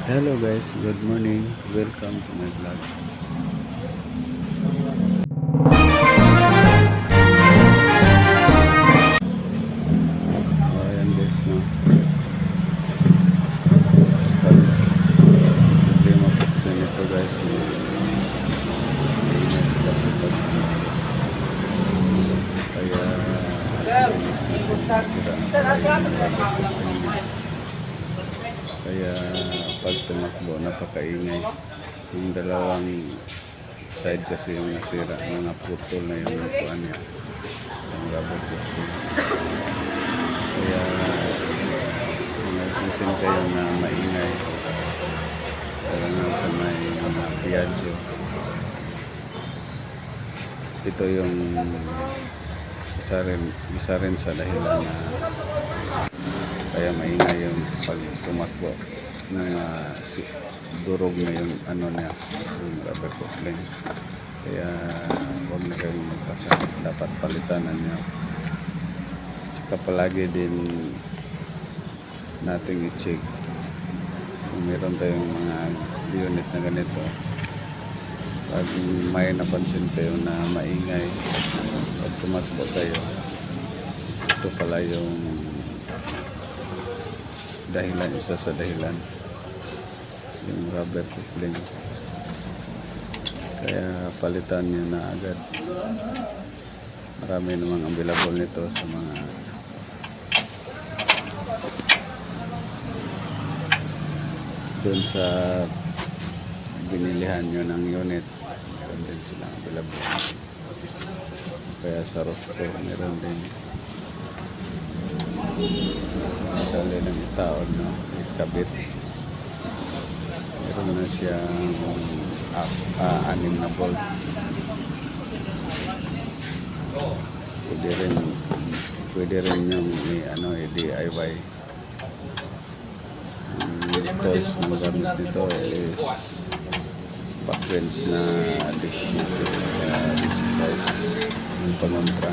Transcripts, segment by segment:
Hello guys, good morning. Welcome to my vlog. Ayan guys, no. Basta problema po kasi nito guys. Ingat kasi pag kaya sira. Kaya pag tumakbo napakaingay. Yung dalawang side kasi yung nasira, mga putol na yung kuan niya. Yung rubber boots niya. Kaya kung napansin kayo na maingay, lalo na sa may mga Piaggio, ito yung isa rin sa dahilan na kaya maingay yung pag tumakbo ng durog na yung ano niya, yung rubber coupling. Kaya huwag na kayong magtaka, dapat palitanan niya. Saka palagi din nating i-check kung meron tayong mga unit na ganito. Pag may napansin kayo na maingay at tumakbo kayo, ito pala yung dahilan, isa sa dahilan, yung rubber coupling. Kaya palitan nyo na agad. Marami namang available nito sa mga doon sa binilihan nyo ng unit, meron din silang available. Kaya sa Rosco meron din. Madali ng itaon, no? Ikabit. Meron na siyang 6 na bolt. Pwede rin yung DIY. Ang tools na magamit nito is backbench na dish size yung pangontra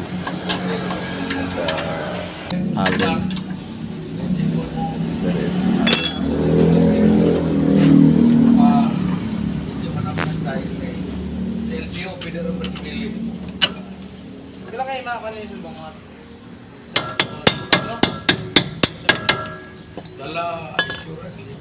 at allen. Kailan kayo makakanin yung mga dala insurance ini.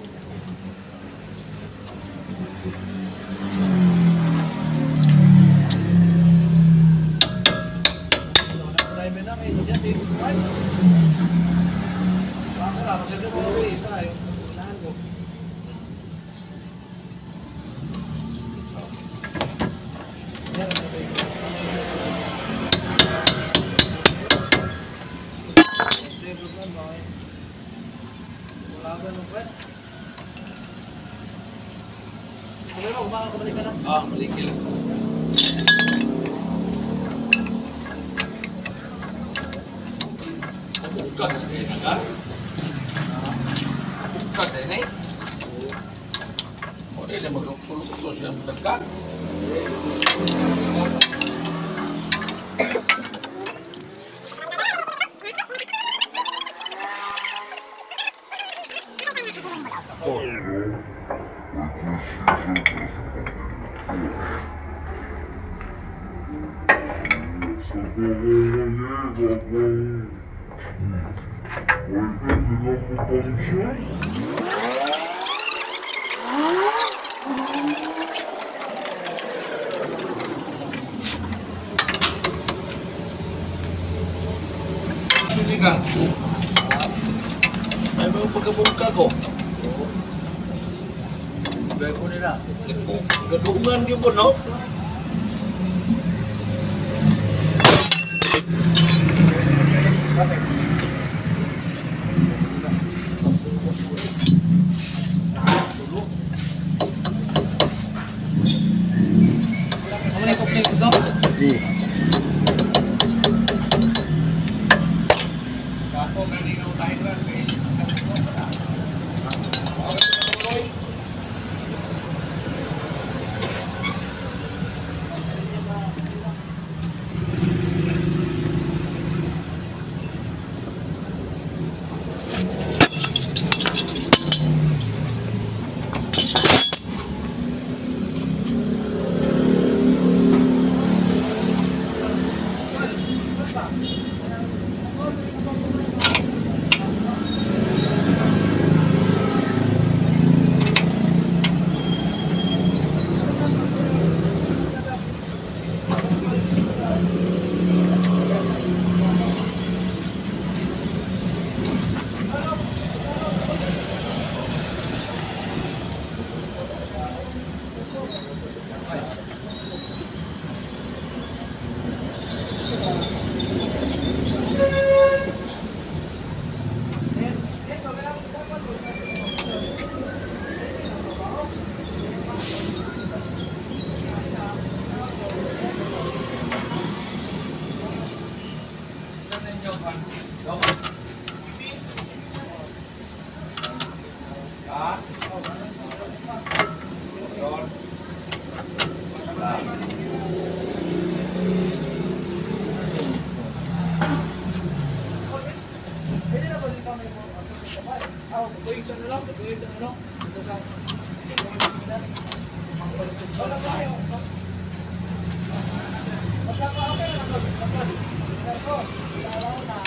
Balik lang. Bukan ini kan? Bukan ini. Oh, dia magsulos yang dekat. Ini kan, ay mga pagkabuka ko. Bago ko nila. Gadungan yun po, no? Kamu komplain ke sana? Di. Ako kanino tayo lang kay Wala